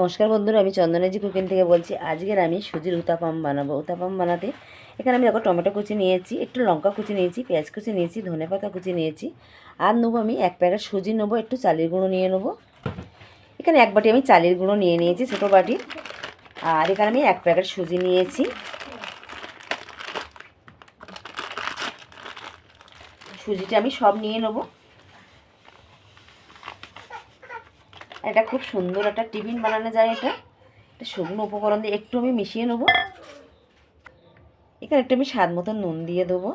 নমস্কার বন্ধুরা, আমি চন্দনাজি কুকিং থেকে বলছি। আজকের আমি সুজির উত্তাপাম বানাবো। উত্তাপাম বানাতে এখানে আমি দেখো টমেটো কুচি নিয়েছি, একটু লঙ্কা কুচি নিয়েছি, পেঁয়াজ কুচি নিয়েছি, ধনেপাতা কুচি নিয়েছি। আর নেবো আমি 1 প্যাকেট সুজি নেবো, একটু চালের গুঁড়ো নিয়ে নেবো। এখানে 1 বাটি আমি চালের গুঁড়ো নিয়ে নিয়েছি, ছোটো বাটি। আর এখানে আমি 1 প্যাকেট সুজি নিয়েছি। সুজিটা আমি সব নিয়ে নেবো। এটা খুব সুন্দর একটা টিফিন বানানো যায়। এটা শুকনো উপকরণ দিয়ে একটু আমি মিশিয়ে নেবো। এখানে একটু আমি স্বাদ মতো নুন দিয়ে দেবো।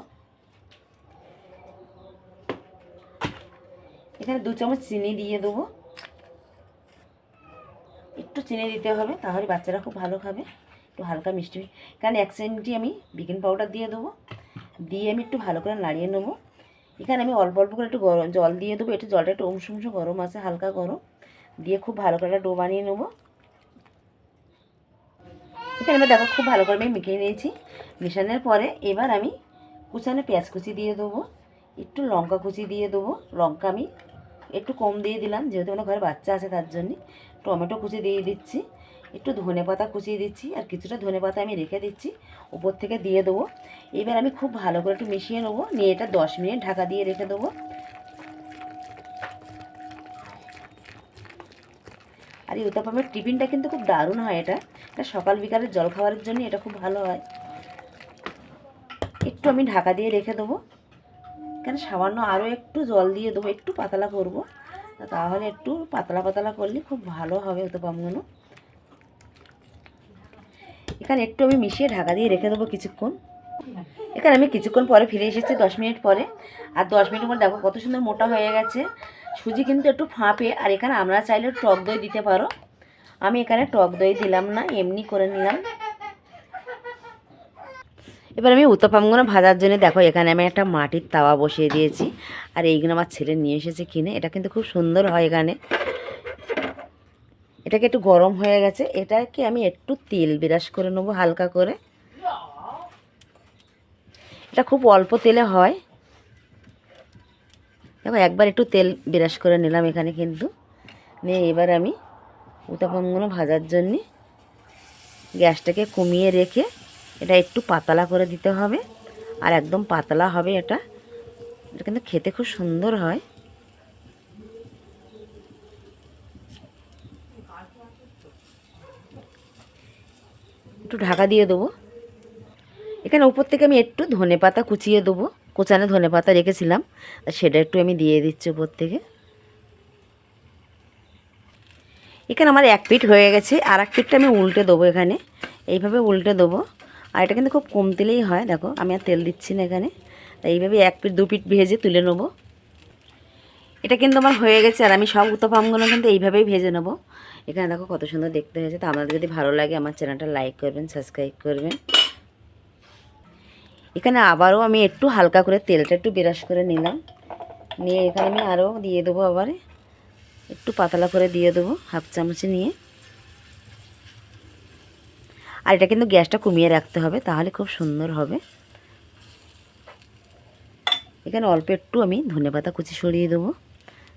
এখানে 2 চামচ চিনি দিয়ে দেবো। একটু চিনি দিতে হবে, তাহলে বাচ্চারা খুব ভালো খাবে। একটু হালকা মিষ্টি, কারণ 1 চিমটি আমি বেকিং পাউডার দিয়ে দেবো। দিয়ে আমি একটু ভালো করে নাড়িয়ে নেবো। এখানে আমি অল্প অল্প করে একটু গরম জল দিয়ে দেবো। একটু জলটা একটু উমসুম গরম আছে, হালকা গরম, দিয়ে খুব ভালো করে ডো বানিয়ে নেবো। এখানে আমি দেখো খুব ভালো করে আমি মিশিয়ে নিয়েছি। মেশানোর পরে এবার আমি কুচানো পেঁয়াজ কুচি দিয়ে দেবো, একটু লঙ্কা কুচি দিয়ে দেবো। লঙ্কা আমি একটু কম দিয়ে দিলাম, যেহেতু আমার ঘরে বাচ্চা আছে তার জন্যে। টমেটো কুচি দিয়ে দিচ্ছি, একটু ধনেপাতা কুচিয়ে দিচ্ছি, আর কিছুটা ধনেপাতা আমি রেখে দিচ্ছি, উপর থেকে দিয়ে দেবো। এবার আমি খুব ভালো করে একটু মিশিয়ে নেবো, নিয়ে এটা 10 মিনিট ঢাকা দিয়ে রেখে দেবো। আর এই উত্তাপামের টিফিনটা কিন্তু খুব দারুণ হয়। এটা সকাল বিকালের জলখাবারের জন্য এটা খুব ভালো হয়। একটু আমি ঢাকা দিয়ে রেখে দেবো, কেন সামান্য আরও একটু জল দিয়ে দেবো, একটু পাতলা করব। তাহলে একটু পাতলা পাতলা করলে খুব ভালো হবে উত্তাপামগুলো। এখানে একটু আমি মিশিয়ে ঢাকা দিয়ে রেখে দেবো কিছুক্ষণ। এখানে আমি কিছুক্ষণ পরে ফিরে এসেছি, 10 মিনিট পরে। আর 10 মিনিটের পর দেখো কত সুন্দর মোটা হয়ে গেছে। সুজি কিন্তু একটু ফাঁপে। আর এখানে আমরা চাইলে টক দই দিতে পারো, আমি এখানে টক দই দিলাম না, এমনি করে নিলাম। এবার আমি উত্তাপামগুলো ভাজার জন্য দেখো এখানে আমি একটা মাটির তাওয়া বসিয়ে দিয়েছি। আর এইগুলো আমার ছেলে নিয়ে এসেছে কিনে। এটা কিন্তু খুব সুন্দর হয়। এখানে এটাকে একটু গরম হয়ে গেছে, এটাকে আমি একটু তেল ব্রাশ করে নেবো হালকা করে। এটা খুব অল্প তেলে হয়। দেখো একবার একটু তেল ব্রাশ করে নিলাম এখানে কিন্তু। নিয়ে এবার আমি উত্তাপামগুলো ভাজার জন্যে গ্যাসটাকে কমিয়ে রেখে এটা একটু পাতলা করে দিতে হবে। আর একদম পাতলা হবে এটা। এটা কিন্তু খেতে খুব সুন্দর হয়। একটু ঢাকা দিয়ে দেবো। এখানে উপর থেকে আমি একটু ধনেপাতা কুচিয়ে দেবো, কোচানো ধনেপাতা রেখেছিলাম, সেটা একটু আমি দিয়ে দিচ্ছি উপর থেকে। এখানে আমার 1 পিঠ হয়ে গেছে, আর 1 পিঠটা আমি উল্টে দেবো। এখানে এইভাবে উল্টে দেবো। আর এটা কিন্তু খুব কম তেলেই হয়। দেখো আমি আর তেল দিচ্ছি না এখানে। এইভাবে 1 পিঠ 2 পিঠ ভেজে তুলে নেবো। এটা কিন্তু আমার হয়ে গেছে। আর আমি সব উত্তাপামগুলো কিন্তু এইভাবেই ভেজে নেবো। এখানে দেখো কত সুন্দর দেখতে হয়েছে। তো আপনাদের যদি ভালো লাগে আমার চ্যানেলটা লাইক করবেন, সাবস্ক্রাইব করবেন। এখানে আবারও আমি একটু হালকা করে তেলটা একটু ব্রাশ করে নিলাম। নিয়ে এখানে আমি আরও দিয়ে দেবো, আবার একটু পাতলা করে দিয়ে দেবো 1/2 চামচ নিয়ে। আর এটা কিন্তু গ্যাসটা কমিয়ে রাখতে হবে, তাহলে খুব সুন্দর হবে। এখানে অল্প একটু আমি ধনেপাতা কুচি সরিয়ে দেবো।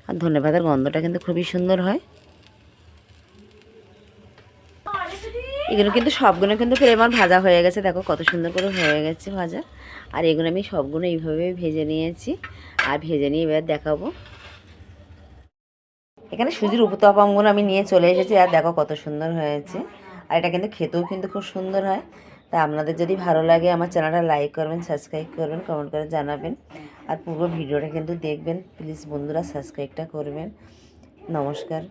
আর ধনেপাতার গন্ধটা কিন্তু খুবই সুন্দর হয়। এগুলো কিন্তু সবগুলো কিন্তু ফের আমার ভাজা হয়ে গেছে। দেখো কত সুন্দর করে হয়ে গেছে ভাজা। আর এগুলো আমি সবগুলো এইভাবে ভেজে নিয়েছি। আর ভেজে নিয়ে এবার দেখাবো। এখানে সুজির উত্তাপামগুলো আমি নিয়ে চলে এসেছি। আর দেখো কত সুন্দর হয়েছে। আর এটা কিন্তু খেতেও কিন্তু খুব সুন্দর হয়। তা আপনাদের যদি ভালো লাগে আমার চ্যানেলটা লাইক করবেন, সাবস্ক্রাইব করবেন, কমেন্ট করে জানাবেন। আর পুরো ভিডিওটা কিন্তু দেখবেন। প্লিজ বন্ধুরা সাবস্ক্রাইবটা করবেন। নমস্কার।